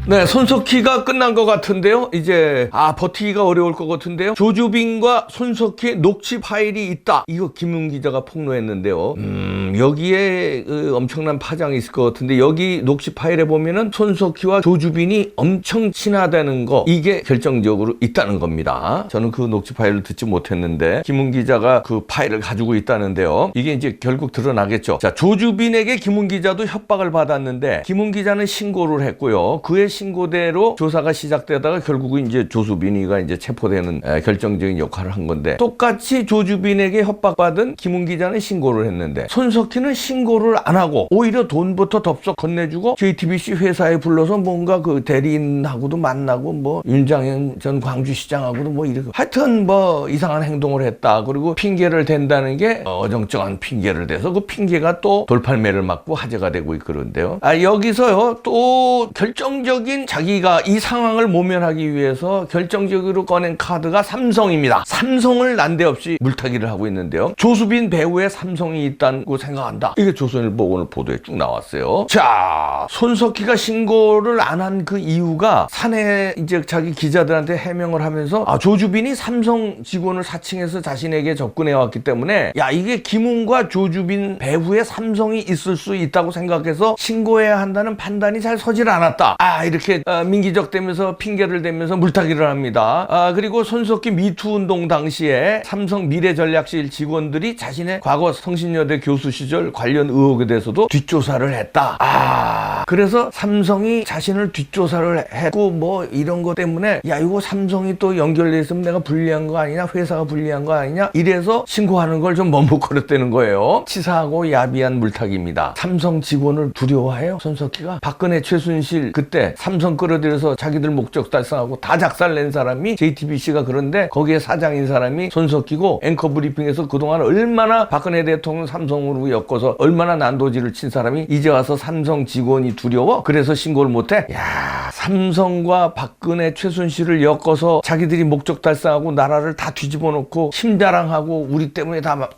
네, 손석희가 끝난 것 같은데요. 이제 버티기가 어려울 것 같은데요. 조주빈과 손석희의 녹취 파일이 있다. 이거 김웅 기자가 폭로했는데요. 여기에 엄청난 파장이 있을 것 같은데, 여기 녹취 파일에 보면은 손석희와 조주빈이 엄청 친하다는 거, 이게 결정적으로 있다는 겁니다. 저는 그 녹취 파일을 듣지 못했는데 김웅 기자가 그 파일을 가지고 있다는데요. 이게 이제 결국 드러나겠죠. 자, 조주빈에게 김웅 기자도 협박을 받았는데 김웅 기자는 신고를 했고요. 그의 신고대로 조사가 시작되다가 결국은 이제 조수빈이가 이제 체포되는 결정적인 역할을 한 건데, 똑같이 조주빈에게 협박받은 김웅 기자는 신고를 했는데 손석희는 신고를 안 하고 오히려 돈부터 덥석 건네주고 JTBC 회사에 불러서 뭔가 그 대리인하고도 만나고 뭐 윤장현 전 광주시장하고도 뭐 이렇게 하여튼 뭐 이상한 행동을 했다. 그리고 핑계를 댄다는 게 어정쩡한 핑계를 대서 그 핑계가 또 돌팔매를 맞고 화제가 되고 있그런데요. 여기서요 또 결정적인, 자기가 이 상황을 모면하기 위해서 결정적으로 꺼낸 카드가 삼성입니다. 삼성을 난데없이 물타기를 하고 있는데요. 조수빈 배우의 삼성이 있다고 생각한다. 이게 조선일보 오늘 보도에 쭉 나왔어요. 자, 손석희가 신고를 안 한 그 이유가 사내 이제 자기 기자들한테 해명을 하면서 조주빈이 삼성 직원을 사칭해서 자신에게 접근해 왔기 때문에 이게 김웅과 조주빈 배후에 삼성이 있을 수 있다고 생각해서 신고해야 한다는 판단이 잘 서질 않았다. 이렇게 민기적대면서 핑계를 대면서 물타기를 합니다. 그리고 손석희 미투 운동 당시에 삼성 미래전략실 직원들이 자신의 과거 성신여대 교수 시절 관련 의혹에 대해서도 뒷조사를 했다. 그래서 삼성이 자신을 뒷조사를 했고 뭐 이런 것 때문에 이거 삼성이 또 연결돼 있으면 내가 불리한 거 아니냐, 회사가 불리한 거 아니냐, 이래서 신고하는 걸 좀 머뭇거렸다는 거예요. 치사하고 야비한 물타기입니다. 삼성 직원을 두려워해요, 손석희가? 박근혜 최순실 그때 삼성 끌어들여서 자기들 목적 달성하고 다 작살낸 사람이 JTBC가, 그런데 거기에 사장인 사람이 손석희고, 앵커 브리핑에서 그동안 얼마나 박근혜 대통령 삼성으로 엮어서 얼마나 난도질을 친 사람이 이제 와서 삼성 직원이 두려워? 그래서 신고를 못해? 삼성과 박근혜 최순실을 엮어서 자기들이 목적 달성하고 나라를 다 뒤집어 놓고 심자랑하고 우리 때문에 다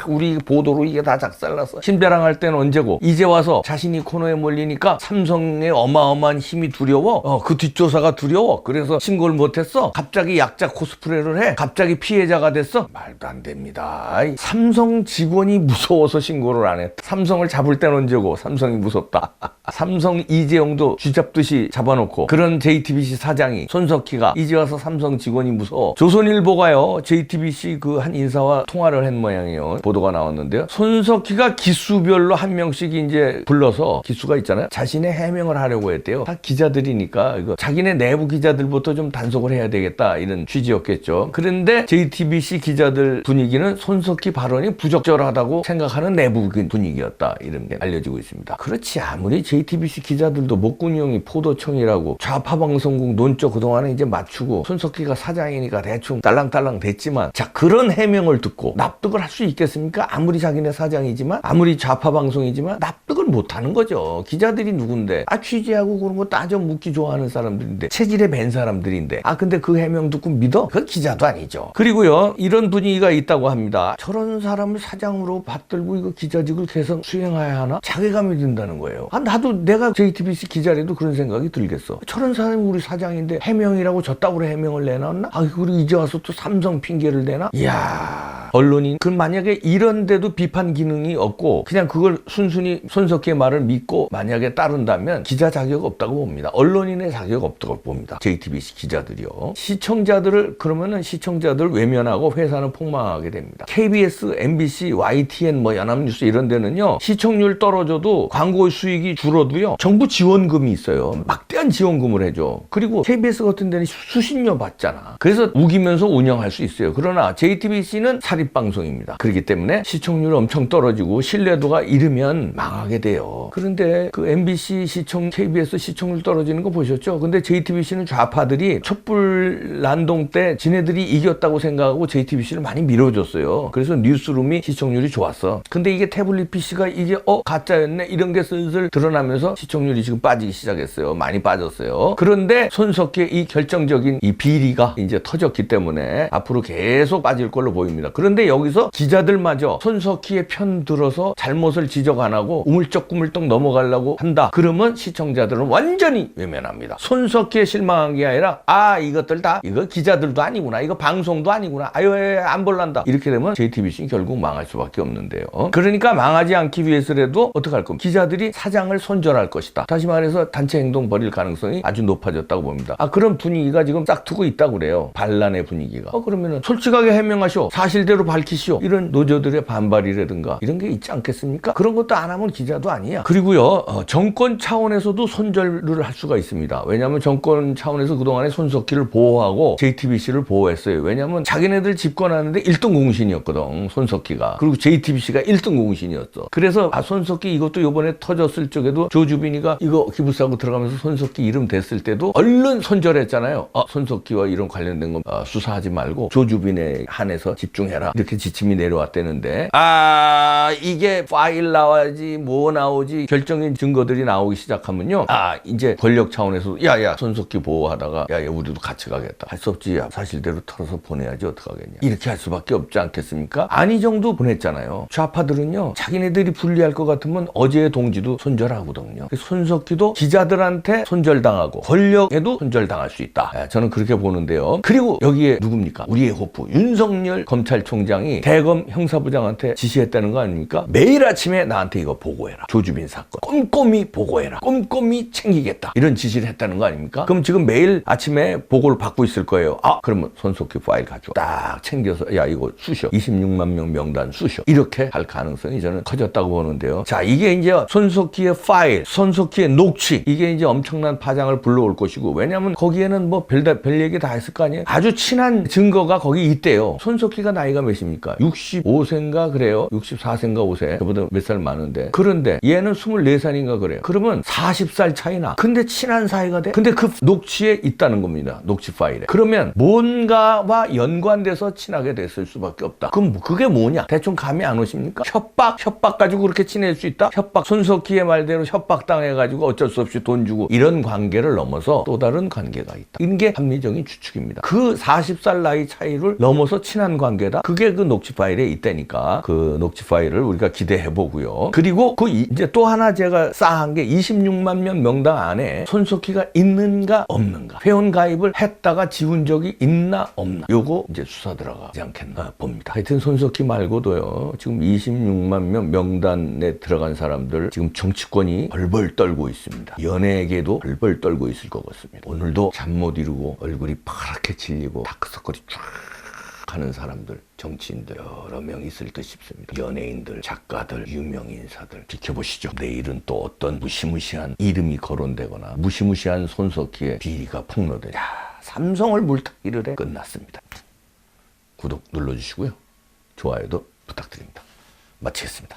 우리 보도로 이게 다 작살났어. 심자랑할 때는 언제고, 이제 와서 자신이 코너에 몰리니까 삼성의 어마어마한 힘이 두려워? 그 뒷조사가 두려워? 그래서 신고를 못했어? 갑자기 약자 코스프레를 해? 갑자기 피해자가 됐어? 말도 안 됩니다. 삼성 직원이 무서워서 신고를 안 했다. 삼성을 잡을 때는 언제고, 삼성이 무섭다. 삼성 이재용도 쥐잡듯이 잡아놓고, 그런 JTBC 사장이 손석희가 이제 와서 삼성 직원이 무서워. 조선일보가요 JTBC 그 한 인사와 통화를 한 모양이에요. 보도가 나왔는데요. 손석희가 기수별로 한 명씩 이제 불러서, 기수가 있잖아요, 자신의 해명을 하려고 했대요. 다 기자들이니까 이거 자기네 내부 기자들부터 좀 단속을 해야 되겠다, 이런 취지였겠죠. 그런데 JTBC 기자들 분위기는 손석희 발언이 부적절하다고 생각하는 내부 분위기였다, 이런 게 알려지고 있습니다. 그렇지, 아무리 JTBC 기자들도 목군형이 포도청이라고 좌파 방송국 논조 그동안에 이제 맞추고 손석희가 사장이니까 대충 딸랑딸랑 됐지만, 자, 그런 해명을 듣고 납득을 할 수 있겠습니까? 아무리 자기네 사장이지만, 아무리 좌파 방송이지만 납득을 못하는 거죠. 기자들이 누군데? 취재하고 그런 거 따져 묻기 좋아하는 사람들인데, 체질에 밴 사람들인데, 근데 그 해명 듣고 믿어? 그건 기자도 아니죠. 그리고요, 이런 분위기가 있다고 합니다. 저런 사람을 사장으로 받들고 이거 기자직을 계속 수행해야 하나? 자괴감이 든다는 거예요. 나도 내가 JTBC 기자라도 그런 생각이 들겠어. 저런 사람이 우리 사장인데 해명이라고 저따구로 해명을 내놨나? 그리고 이제 와서 또 삼성 핑계를 대나? 이야, 언론인 그 만약에 이런데도 비판 기능이 없고 그냥 그걸 순순히 손석희의 말을 믿고 만약에 따른다면 기자 자격 없다고 봅니다. 언론인의 자격 없다고 봅니다. JTBC 기자들이요. 시청자들을, 그러면은 시청자들 외면하고 회사는 폭망하게 됩니다. KBS, MBC, YTN, 뭐 연합뉴스 이런 데는요, 시청률 떨어져도 광고 수익이 줄어도요, 정부 지원금이 있어요. 막대한 지원금을 해줘. 그리고 KBS 같은 데는 수신료 받잖아. 그래서 우기면서 운영할 수 있어요. 그러나 JTBC는 사립방송입니다. 그렇기 때문에 시청률이 엄청 떨어지고 신뢰도가 이르면 망하게 돼요. 그런데 그 MBC 시청, KBS 시청률 떨어지는 거 보셨죠? 근데 JTBC는 좌파들이 촛불 난동 때 지네들이 이겼다고 생각하고 JTBC를 많이 밀어줬어요. 그래서 뉴스룸이 시청률이 좋았어. 근데 이게 태블릿 PC가 이게 가짜였네, 이런 게 슬슬 드러나면서 시청률이 지금 빠지기 시작했어요. 많이 빠졌어요. 그런데 손석희의 이 결정적인 이 비리가 이제 터졌기 때문에 앞으로 계속 빠질 걸로 보입니다. 그런데 여기서 기자들만 위험하죠. 손석희의 편 들어서 잘못을 지적 안 하고 우물쩍구물쩍 넘어가려고 한다. 그러면 시청자들은 완전히 외면합니다. 손석희에 실망한 게 아니라 이것들 다 이거 기자들도 아니구나. 이거 방송도 아니구나. 아유 안 볼란다. 이렇게 되면 JTBC는 결국 망할 수밖에 없는데요. 그러니까 망하지 않기 위해서라도 어떻게 할 겁니까? 기자들이 사장을 손절할 것이다. 다시 말해서 단체 행동 벌일 가능성이 아주 높아졌다고 봅니다. 그런 분위기가 지금 싹트고 있다고 그래요. 반란의 분위기가. 그러면은 솔직하게 해명하시오. 사실대로 밝히시오. 이런 노조들의 반발이라든가 이런 게 있지 않겠습니까? 그런 것도 안 하면 기자도 아니야. 그리고요, 정권 차원에서도 손절을 할 수가 있습니다. 왜냐하면 정권 차원에서 그동안에 손석희를 보호하고 JTBC를 보호했어요. 왜냐하면 자기네들 집권하는데 1등 공신이었거든, 손석희가. 그리고 JTBC가 1등 공신이었어. 그래서 손석희 이것도 요번에 터졌을 적에도 조주빈이가 이거 기부사고 들어가면서 손석희 이름 됐을 때도 얼른 손절했잖아요. 손석희와 이런 관련된 거 수사하지 말고 조주빈에 한해서 집중해라. 이렇게 지침이 내려왔다는데 이게 파일 나와야지 뭐 나오지 결정인 증거들이 나오기 시작하면요. 이제 권력 차원에서 야야 손석희 보호하다가 야야 우리도 같이 가겠다. 할 수 없지. 사실대로 털어서 보내야지 어떡하겠냐. 이렇게 할 수밖에 없지 않겠습니까? 안희 정도 보냈잖아요. 좌파들은요. 자기네들이 불리할 것 같으면 어제의 동지도 손절하거든요. 손석희도 기자들한테 손절당하고 권력에도 손절당할 수 있다. 저는 그렇게 보는데요. 그리고 여기에 누굽니까? 우리의 호프 윤석열 검찰총장이 대검 형사부장한테 지시했다는 거 아닙니까? 매일 아침에 나한테 이거 보고해라. 조주빈 사건 꼼꼼히 보고해라. 꼼꼼히 챙기겠다. 이런 지시를 했다는 거 아닙니까? 그럼 지금 매일 아침에 보고를 받고 있을 거예요. 그러면 손석희 파일 가져와. 딱 챙겨서 야 이거 쑤셔. 26만 명 명단 쑤셔. 이렇게 할 가능성이 저는 커졌다고 보는데요. 자, 이게 이제 손석희의 파일, 손석희의 녹취, 이게 이제 엄청난 파장을 불러올 것이고, 왜냐하면 거기에는 뭐 별 얘기 다 했을 거 아니에요. 아주 친한 증거가 거기 있대요. 손석희가 나이가 몇입니까? 65세인가 그래요. 64세인가 5세. 저보다 몇 살 많은데. 그런데 얘는 24살인가 그래요. 그러면 40살 차이나. 근데 친한 사이가 돼? 근데 그 녹취에 있다는 겁니다. 녹취 파일에. 그러면 뭔가와 연관돼서 친하게 됐을 수밖에 없다. 그럼 그게 뭐냐? 대충 감이 안 오십니까? 협박 가지고 그렇게 친해질 수 있다? 협박, 손석희의 말대로 협박당해가지고 어쩔 수 없이 돈 주고 이런 관계를 넘어서 또 다른 관계가 있다. 이런 게 합리적인 추측입니다. 그 40살 나이 차이를 넘어서 친한 관계다? 그게 그 녹취 파일에 있다니까. 그 녹취 파일을 우리가 기대해보고요. 그리고 그 이제 또 하나 제가 싸한 게 26만 명 명단 안에 손석희가 있는가 없는가, 회원 가입을 했다가 지운 적이 있나 없나, 요거 이제 수사 들어가지 않겠나 봅니다. 하여튼 손석희 말고도요, 지금 26만 명 명단에 들어간 사람들 지금 정치권이 벌벌 떨고 있습니다. 연예계도 벌벌 떨고 있을 것 같습니다. 오늘도 잠 못 이루고 얼굴이 파랗게 질리고 다크서클이 쫙 하는 사람들, 정치인들 여러 명 있을 듯 싶습니다. 연예인들, 작가들, 유명 인사들 지켜보시죠. 내일은 또 어떤 무시무시한 이름이 거론되거나 무시무시한 손석희의 비리가 폭로돼. 삼성을 물타기를 해. 끝났습니다. 구독 눌러주시고요. 좋아요도 부탁드립니다. 마치겠습니다.